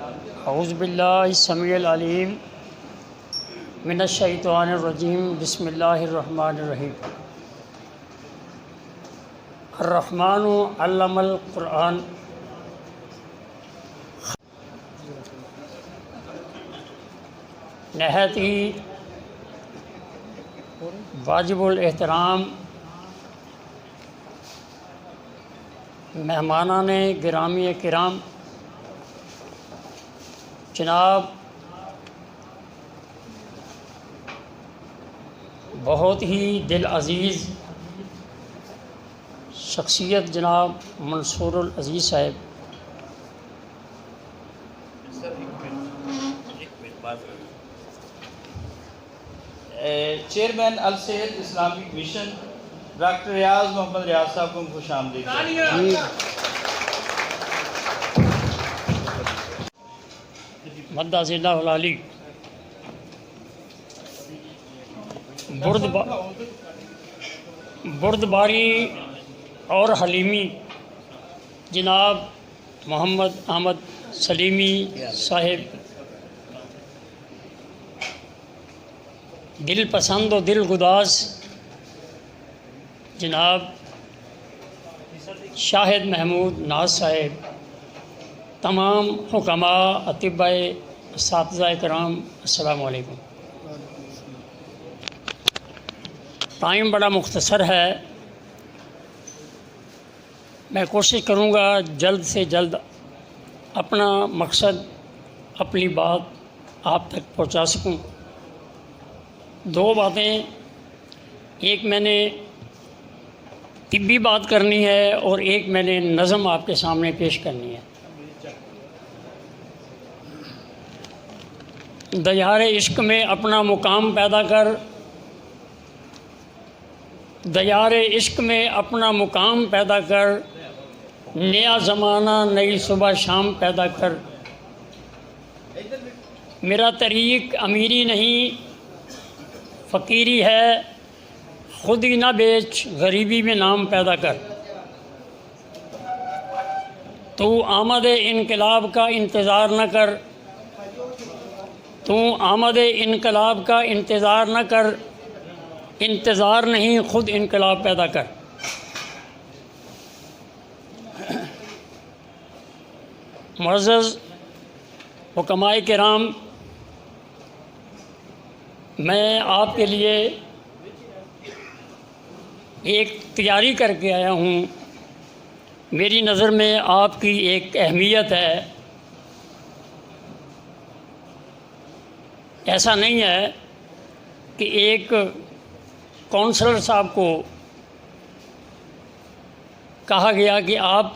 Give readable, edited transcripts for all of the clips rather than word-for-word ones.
اعوذ باللہ السمیع العلیم من الشیطان الرجیم بسم اللہ الرحمن الرحیم الرحمن علم القرآن نہایت ہی واجب الاحترام مہمانان گرامی کرام، جناب بہت ہی دل عزیز شخصیت جناب منصور العزیز صاحب، چیئرمین الصحت اسلامک مشن ڈاکٹر ریاض محمد ریاض صاحب کو خوش آمدید۔ مدہ ذلہ العالی بردباری اور حلیمی جناب محمد احمد سلیمی صاحب، دل پسند و دل گداز جناب شاہد محمود ناز صاحب، تمام حکماء، اطباء، اساتذہ کرام، السلام علیکم۔ ٹائم بڑا مختصر ہے، میں کوشش کروں گا جلد سے جلد اپنا مقصد، اپنی بات آپ تک پہنچا سکوں۔ دو باتیں، ایک میں نے طبی بات کرنی ہے اور ایک میں نے نظم آپ کے سامنے پیش کرنی ہے۔ دیار عشق میں اپنا مقام پیدا کر، دیار عشق میں اپنا مقام پیدا کر، نیا زمانہ نئی صبح شام پیدا کر۔ میرا طریق امیری نہیں فقیری ہے، خود ہی نہ بیچ غریبی میں نام پیدا کر۔ تو آمد انقلاب کا انتظار نہ کر، تو آمد انقلاب کا انتظار نہ کر، انتظار نہیں خود انقلاب پیدا کر۔ معزز حکماء کرام، میں آپ کے لیے ایک تیاری کر کے آیا ہوں۔ میری نظر میں آپ کی ایک اہمیت ہے۔ ایسا نہیں ہے کہ ایک کونسلر صاحب کو کہا گیا کہ آپ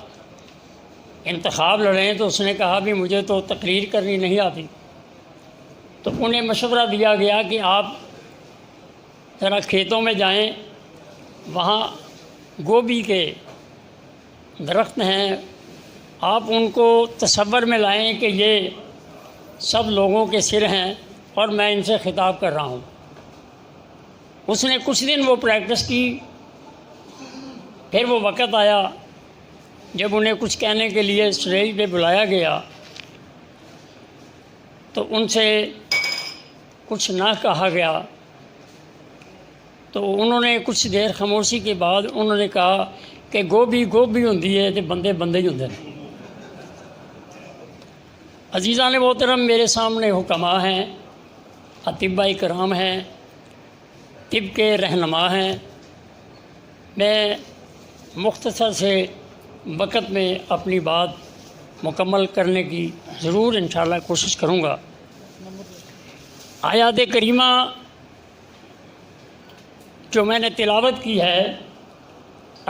انتخاب لڑیں تو اس نے کہا بھی مجھے تو تقریر کرنی نہیں آتی، تو انہیں مشورہ دیا گیا کہ آپ ذرا کھیتوں میں جائیں، وہاں گوبھی کے درخت ہیں، آپ ان کو تصور میں لائیں کہ یہ سب لوگوں کے سر ہیں اور میں ان سے خطاب کر رہا ہوں۔ اس نے کچھ دن وہ پریکٹس کی، پھر وہ وقت آیا جب انہیں کچھ کہنے کے لیے اسٹیج پہ بلایا گیا تو ان سے کچھ نہ کہا گیا، تو انہوں نے کچھ دیر خاموشی کے بعد انہوں نے کہا کہ گوبھی گوبھی ہوندی ہے تے بندے بندے ہی ہوندے ہیں۔ عزیزان محترم، میرے سامنے حکماء ہیں، اطباء کرام ہیں، طب کے رہنما ہیں۔ میں مختصر سے وقت میں اپنی بات مکمل کرنے کی ضرور انشاءاللہ کوشش کروں گا۔ آیات کریمہ جو میں نے تلاوت کی ہے،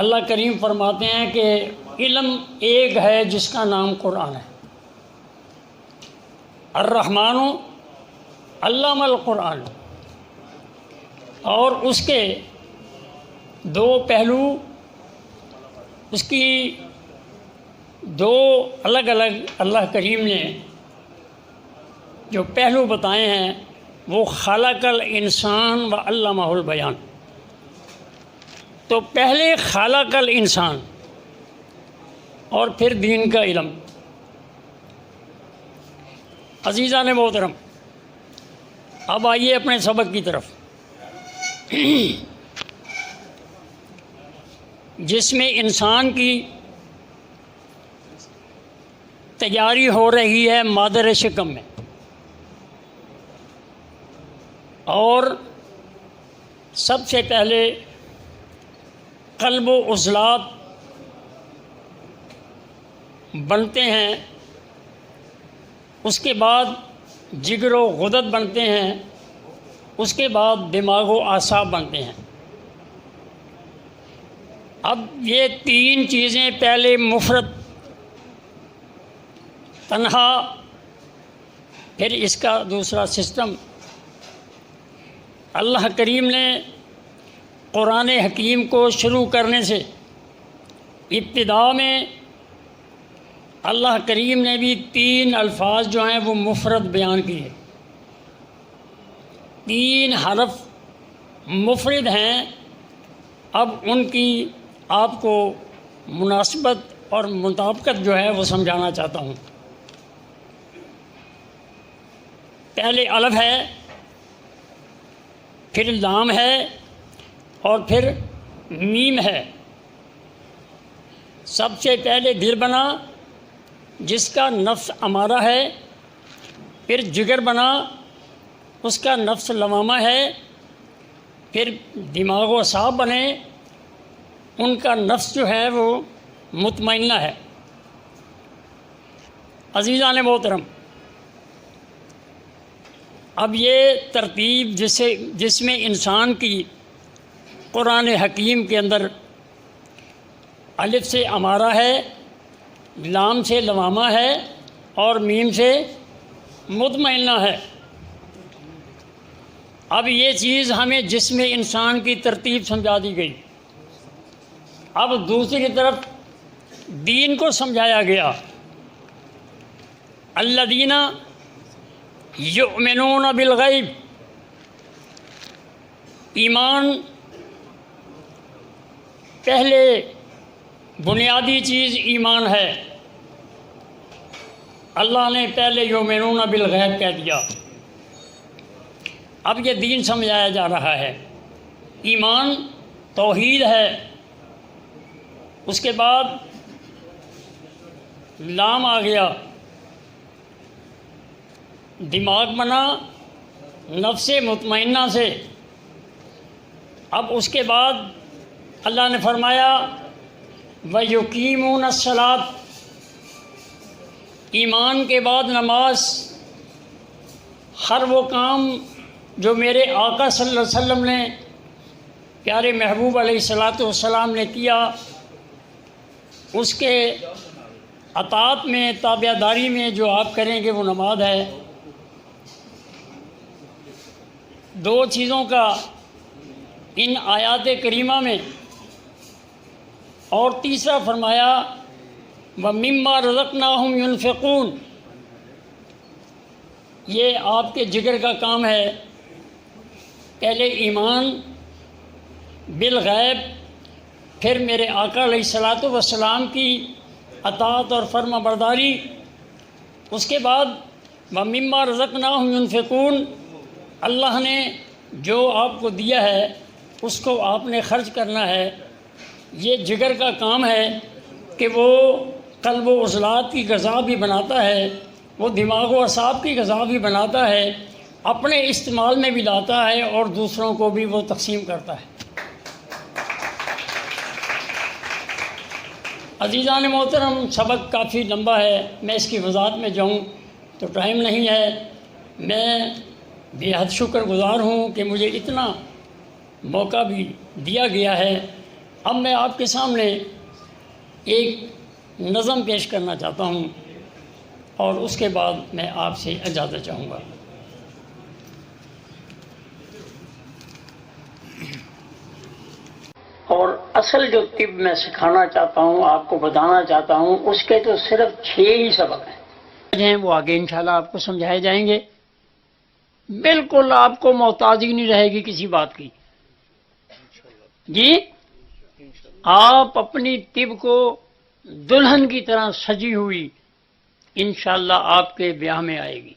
اللہ کریم فرماتے ہیں کہ علم ایک ہے جس کا نام قرآن ہے۔ الرحمن علم القرآن، اور اس کے دو پہلو، اس کی دو الگ الگ اللہ کریم نے جو پہلو بتائے ہیں وہ خلق الانسان و علمہ البیان۔ تو پہلے خلق الانسان اور پھر دین کا علم۔ عزیزان محترم، اب آئیے اپنے سبق کی طرف، جس میں انسان کی تیاری ہو رہی ہے مادر شکم میں، اور سب سے پہلے قلب و عضلات بنتے ہیں، اس کے بعد جگر و غدد بنتے ہیں، اس کے بعد دماغ و اعصاب بنتے ہیں۔ اب یہ تین چیزیں پہلے مفرد تنہا، پھر اس کا دوسرا سسٹم۔ اللہ کریم نے قرآن حکیم کو شروع کرنے سے ابتدا میں اللہ کریم نے بھی تین الفاظ جو ہیں وہ مفرد بیان کیے، تین حرف مفرد ہیں۔ اب ان کی آپ کو مناسبت اور مطابقت جو ہے وہ سمجھانا چاہتا ہوں۔ پہلے الف ہے، پھر لام ہے، اور پھر میم ہے۔ سب سے پہلے دل بنا جس کا نفس امارہ ہے، پھر جگر بنا اس کا نفس لوامہ ہے، پھر دماغ و اعصاب بنے ان کا نفس جو ہے وہ مطمئنہ ہے۔ عزیزان محترم، اب یہ ترتیب جس میں انسان کی قرآن حکیم کے اندر الف سے امارہ ہے، لام سے لوامہ ہے، اور میم سے مطمئنہ ہے۔ اب یہ چیز ہمیں جسم انسان کی ترتیب سمجھا دی گئی۔ اب دوسری طرف دین کو سمجھایا گیا۔ الذین یؤمنون بالغیب، ایمان پہلے بنیادی چیز ایمان ہے۔ اللہ نے پہلے یؤمنون بالغیب کہہ دیا۔ اب یہ دین سمجھایا جا رہا ہے۔ ایمان توحید ہے، اس کے بعد لام آ گیا، دماغ بنا نفس مطمئنہ سے۔ اب اس کے بعد اللہ نے فرمایا وَيُقِيمُونَ الصَّلَاةَ، ایمان کے بعد نماز۔ ہر وہ کام جو میرے آقا صلی اللہ علیہ وسلم نے، پیارے محبوب علیہ السلام نے کیا، اس کے اطاعت میں، تابع داری میں جو آپ کریں گے وہ نماز ہے۔ دو چیزوں کا ان آیات کریمہ میں، اور تیسرا فرمایا وَمِمَّا رَزَقْنَاهُمْ يُنْفِقُونَ، یہ آپ کے جگر کا کام ہے۔ پہلے ایمان بالغیب، پھر میرے آقا علیہ السلام کی اطاعت اور فرما برداری، اس کے بعد وَمِمَّا رَزَقْنَاهُمْ يُنْفِقُونَ، اللہ نے جو آپ کو دیا ہے اس کو آپ نے خرچ کرنا ہے۔ یہ جگر کا کام ہے کہ وہ قلب و عضلات کی غذا بھی بناتا ہے، وہ دماغ و اعصاب کی غذا بھی بناتا ہے، اپنے استعمال میں بھی لاتا ہے، اور دوسروں کو بھی وہ تقسیم کرتا ہے۔ عزیزان محترم، سبق کافی لمبا ہے، میں اس کی وضاحت میں جاؤں تو ٹائم نہیں ہے۔ میں بے حد شکر گزار ہوں کہ مجھے اتنا موقع بھی دیا گیا ہے۔ اب میں آپ کے سامنے ایک نظم پیش کرنا چاہتا ہوں، اور اس کے بعد میں آپ سے اجازت چاہوں گا۔ اور اصل جو طب میں سکھانا چاہتا ہوں، آپ کو بتانا چاہتا ہوں، اس کے تو صرف 6 ہی سبق ہیں، وہ آگے انشاءاللہ آپ کو سمجھائے جائیں گے۔ بالکل آپ کو محتاجی نہیں رہے گی کسی بات کی۔ جی، آپ اپنی طب کو دلہن کی طرح سجی ہوئی انشاءاللہ آپ کے بیاہ میں آئے گی۔